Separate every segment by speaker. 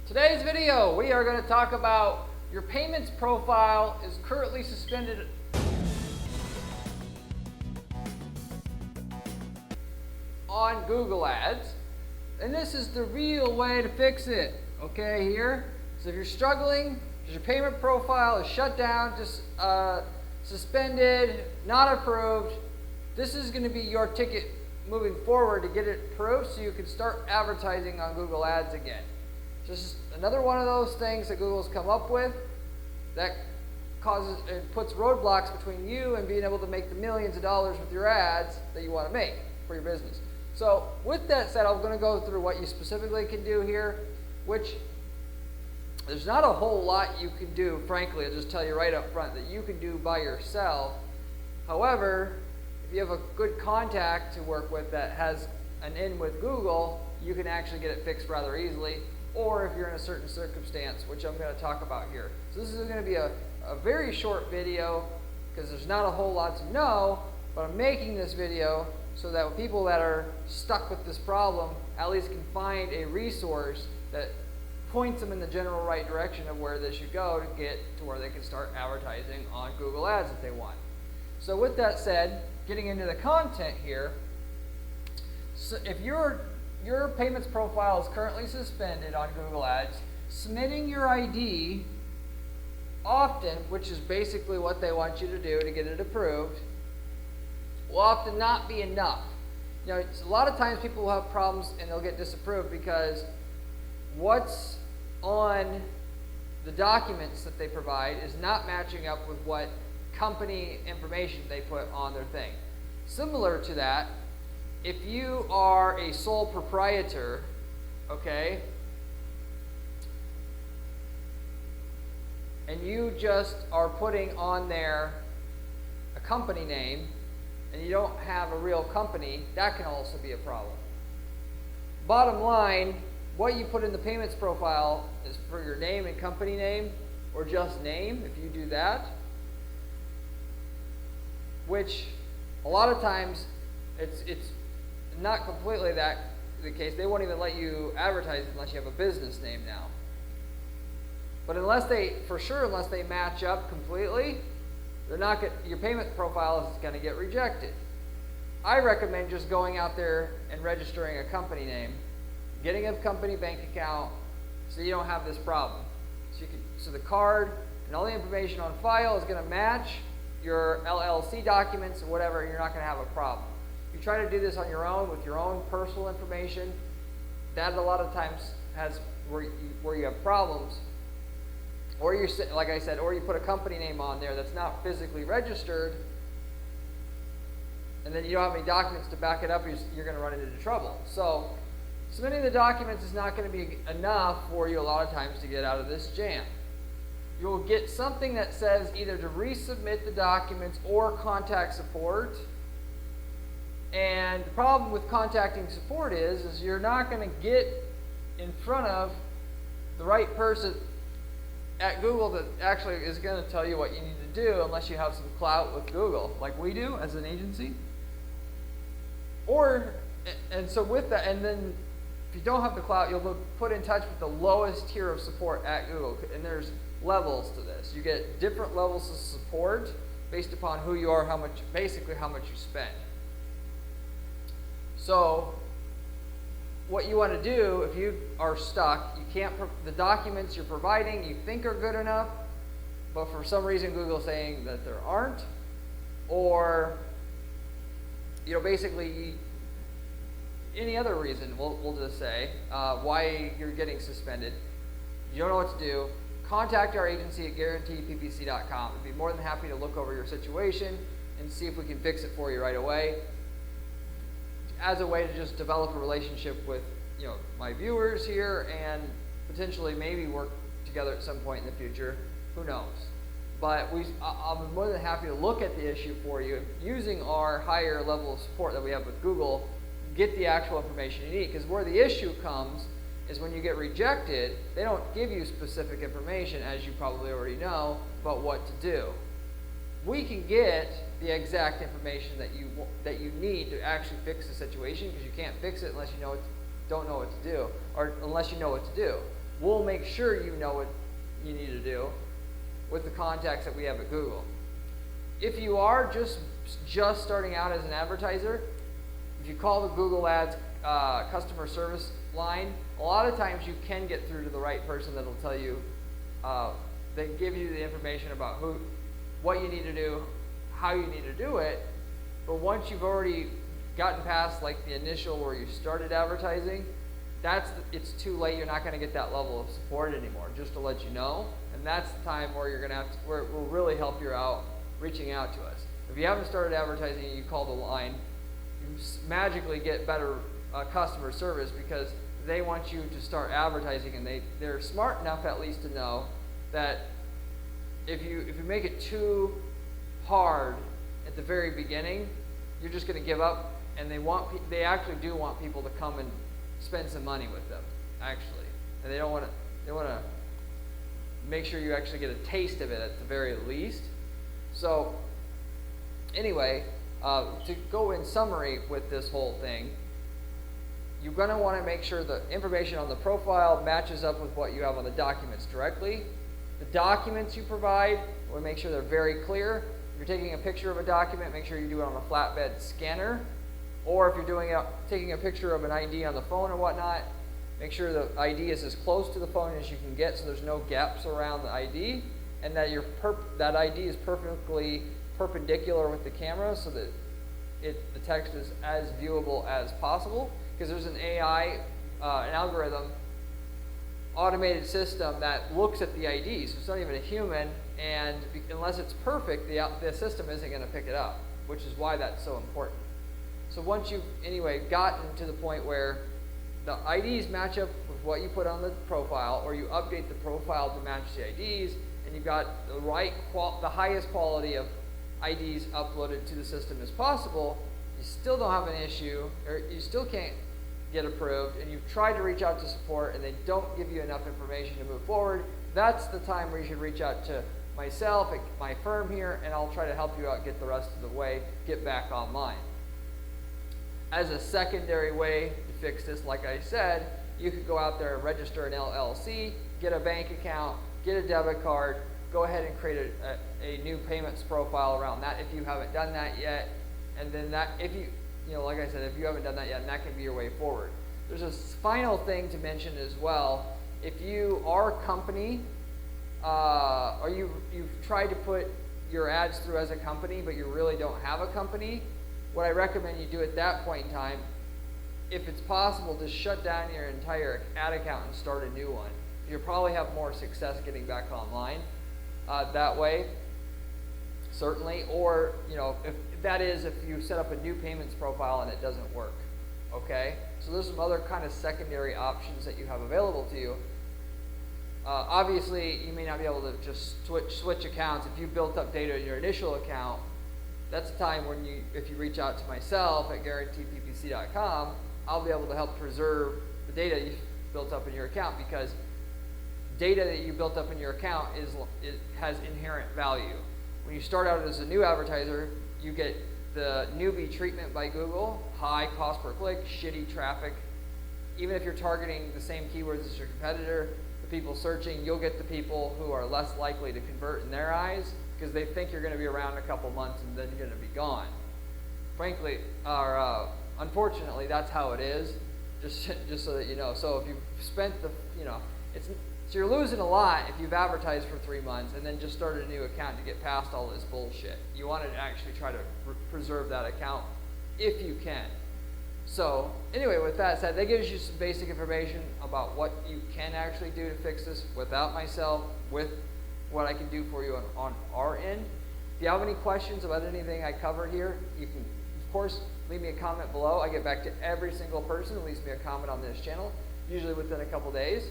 Speaker 1: Today's video, we are going to talk about your payments profile is currently suspended on Google Ads, and this is the real way to fix it. Okay, here. So if you're struggling, your payment profile is shut down, just suspended, not approved, this is going to be your ticket moving forward to get it approved so you can start advertising on Google Ads again. Just another one of those things that Google's come up with that causes and puts roadblocks between you and being able to make the millions of dollars with your ads that you want to make for your business. So with that said, I'm going to go through what you specifically can do here, which there's not a whole lot you can do, frankly. I'll just tell you right up front that you can do by yourself. However, if you have a good contact to work with that has an in with Google, you can actually get it fixed rather easily. Or if you're in a certain circumstance, which I'm going to talk about here. So this is going to be a very short video because there's not a whole lot to know, but I'm making this video so that people that are stuck with this problem at least can find a resource that points them in the general right direction of where they should go to get to where they can start advertising on Google Ads if they want. So with that said, getting into the content here, so if your payments profile is currently suspended on Google Ads, submitting your ID often, which is basically what they want you to do to get it approved, will often not be enough. You know, a lot of times people will have problems and they'll get disapproved because what's on the documents that they provide is not matching up with what company information they put on their thing. Similar to that, if you are a sole proprietor, okay, and you just are putting on there a company name and you don't have a real company, that can also be a problem. Bottom line, what you put in the payments profile is for your name and company name, or just name if you do that, which a lot of times it's not completely the case. They won't even let you advertise unless you have a business name now. But unless they match up completely, they're not your payment profile is going to get rejected. I recommend just going out there and registering a company name, getting a company bank account, so you don't have this problem. So the card and all the information on file is going to match your LLC documents or whatever, and you're not going to have a problem. If you try to do this on your own with your own personal information, that a lot of times has where you have problems. Or you, like I said, or you put a company name on there that's not physically registered, and then you don't have any documents to back it up, you're going to run into trouble. So submitting the documents is not going to be enough for you a lot of times to get out of this jam. You'll get something that says either to resubmit the documents or contact support. And the problem with contacting support is you're not going to get in front of the right person at Google that actually is going to tell you what you need to do unless you have some clout with Google, like we do as an agency. So with that, and then if you don't have the clout, you'll be put in touch with the lowest tier of support at Google, and there's levels to this. You get different levels of support based upon who you are, basically how much you spend. So what you want to do if you are stuck, the documents you're providing you think are good enough, but for some reason Google's saying that there aren't, or basically any other reason, we'll just say why you're getting suspended, you don't know what to do, contact our agency at guaranteeppc.com. We'd be more than happy to look over your situation and see if we can fix it for you right away, as a way to just develop a relationship with my viewers here and potentially maybe work together at some point in the future. Who knows? But I'm more than happy to look at the issue for you using our higher level of support that we have with Google, get the actual information you need. Because where the issue comes is when you get rejected, they don't give you specific information, as you probably already know, about what to do. We can get the exact information that you need to actually fix the situation, because you can't fix it unless you don't know what to do, or unless you know what to do. we'll make sure you know what you need to do with the contacts that we have at Google. If you are just starting out as an advertiser, if you call the Google Ads customer service line, a lot of times you can get through to the right person that'll tell you, they give you the information about what you need to do, how you need to do it. But once you've already gotten past like the initial where you started advertising, it's too late. You're not going to get that level of support anymore, just to let you know. And that's the time where you're going to have to, where it will really help you out reaching out to us. If you haven't started advertising and you call the line, you magically get better customer service because they want you to start advertising, and they're smart enough at least to know that if you make it too hard at the very beginning, you're just going to give up, and they actually do want people to come and spend some money with them, actually, and they want to make sure you actually get a taste of it at the very least. So anyway, to go in summary with this whole thing, you're going to want to make sure the information on the profile matches up with what you have on the documents directly. The documents you provide, we'll make sure they're very clear. If you're taking a picture of a document, make sure you do it on a flatbed scanner. Or if you're taking a picture of an ID on the phone or whatnot, make sure the ID is as close to the phone as you can get so there's no gaps around the ID, and that that ID is perfectly perpendicular with the camera so that the text is as viewable as possible. Because there's an AI, an algorithm, automated system that looks at the ID, so it's not even a human, and unless it's perfect, the system isn't going to pick it up, which is why that's so important. So once you've anyway gotten to the point where the IDs match up with what you put on the profile, or you update the profile to match the IDs, and you've got the highest quality of IDs uploaded to the system as possible, you still don't have an issue, or you still can't get approved, and you've tried to reach out to support and they don't give you enough information to move forward, that's the time where you should reach out to myself at my firm here, and I'll try to help you out get the rest of the way, get back online. As a secondary way to fix this, like I said, you could go out there and register an LLC, get a bank account, get a debit card, go ahead and create a new payments profile around that if you haven't done that yet. And then like I said, if you haven't done that yet, and that can be your way forward. There's a final thing to mention as well. If you are a company, or you've tried to put your ads through as a company, but you really don't have a company, what I recommend you do at that point in time, if it's possible, to shut down your entire ad account and start a new one. You'll probably have more success getting back online that way, certainly. Or if you set up a new payments profile and it doesn't work. Okay, so there's some other kind of secondary options that you have available to you. Obviously, you may not be able to just switch accounts. If you built up data in your initial account, that's the time when if you reach out to myself at guaranteedppc.com, I'll be able to help preserve the data you built up in your account, because data that you built up in your account has inherent value. When you start out as a new advertiser, you get the newbie treatment by Google, high cost per click, shitty traffic. Even if you're targeting the same keywords as your competitor, the people searching, you'll get the people who are less likely to convert in their eyes because they think you're going to be around a couple months and then you're going to be gone. Frankly, unfortunately, that's how it is, just so that you know. So if you've spent so you're losing a lot if you've advertised for 3 months and then just started a new account to get past all this bullshit. You want to actually try to preserve that account if you can. So anyway, with that said, that gives you some basic information about what you can actually do to fix this without myself, with what I can do for you on our end. If you have any questions about anything I covered here, you can, of course, leave me a comment below. I get back to every single person who leaves me a comment on this channel, usually within a couple days.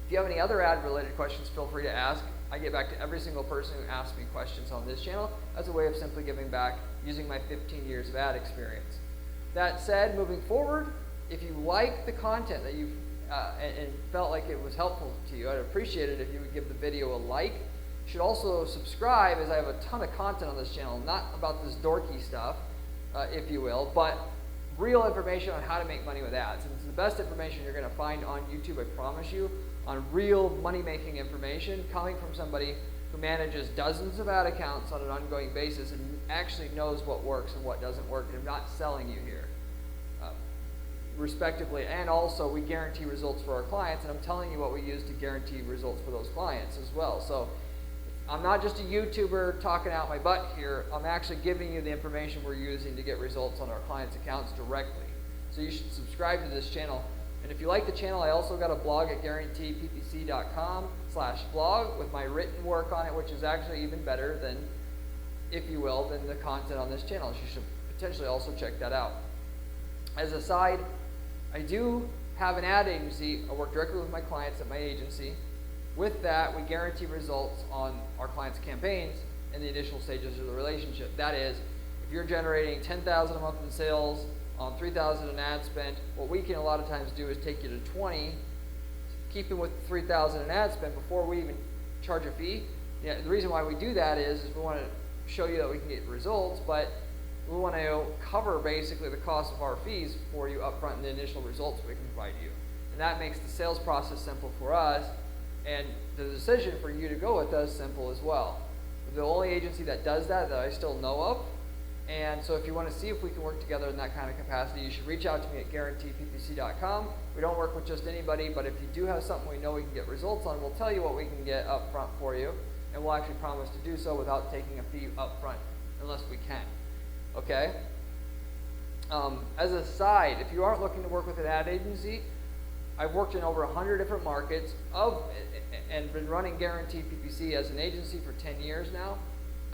Speaker 1: If you have any other ad-related questions, feel free to ask. I get back to every single person who asks me questions on this channel as a way of simply giving back using my 15 years of ad experience. That said, moving forward, if you like the content that you've and felt like it was helpful to you, I'd appreciate it if you would give the video a like. You should also subscribe, as I have a ton of content on this channel, not about this dorky stuff, if you will, but real information on how to make money with ads. And it's the best information you're going to find on YouTube, I promise you. on real money-making information coming from somebody who manages dozens of ad accounts on an ongoing basis and actually knows what works and what doesn't work, and I'm not selling you here. Respectively, and also we guarantee results for our clients, and I'm telling you what we use to guarantee results for those clients as well. So I'm not just a YouTuber talking out my butt here, I'm actually giving you the information we're using to get results on our clients' accounts directly. So you should subscribe to this channel. And if you like the channel, I also got a blog at guaranteeppc.com/blog with my written work on it, which is actually even better than, if you will, than the content on this channel. You should potentially also check that out. As a side, I do have an ad agency. I work directly with my clients at my agency. With that, we guarantee results on our clients' campaigns in the initial stages of the relationship. That is, if you're generating $10,000 a month in sales on $3,000 in ad spend, what we can a lot of times do is take you to 20, keeping with $3,000 in ad spend before we even charge a fee. Yeah, the reason why we do that is we want to show you that we can get results, but we want to cover basically the cost of our fees for you up front in the initial results we can provide you. And that makes the sales process simple for us, and the decision for you to go with us simple as well. We're the only agency that does that I still know of. And so if you want to see if we can work together in that kind of capacity, you should reach out to me at guaranteeppc.com. We don't work with just anybody, but if you do have something we know we can get results on, we'll tell you what we can get up front for you, and we'll actually promise to do so without taking a fee up front, unless we can. Okay? As a side, if you aren't looking to work with an ad agency, I've worked in over 100 different markets and been running Guaranteed PPC as an agency for 10 years now.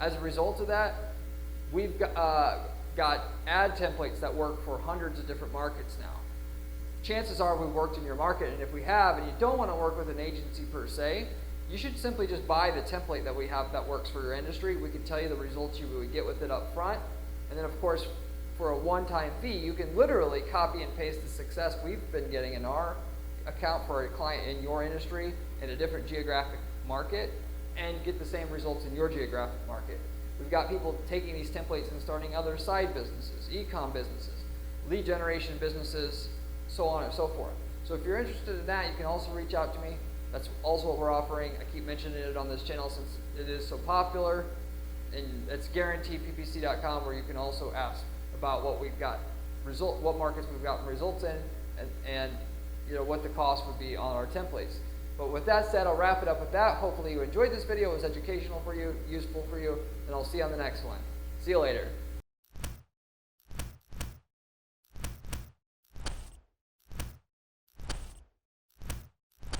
Speaker 1: As a result of that, we've got ad templates that work for hundreds of different markets now. Chances are we've worked in your market, and if we have, and you don't want to work with an agency per se, you should simply just buy the template that we have that works for your industry. We can tell you the results you would get with it up front. And then, of course, for a one-time fee, you can literally copy and paste the success we've been getting in our account for a client in your industry in a different geographic market and get the same results in your geographic market. We've got people taking these templates and starting other side businesses, e-com businesses, lead generation businesses, so on and so forth. So if you're interested in that, you can also reach out to me. That's also what we're offering. I keep mentioning it on this channel since it is so popular. And it's guaranteeppc.com, where you can also ask about what we've got what markets we've gotten results in, and you know what the cost would be on our templates. But with that said, I'll wrap it up with that. Hopefully you enjoyed this video. It was educational for you, useful for you, and I'll see you on the next one. See you later.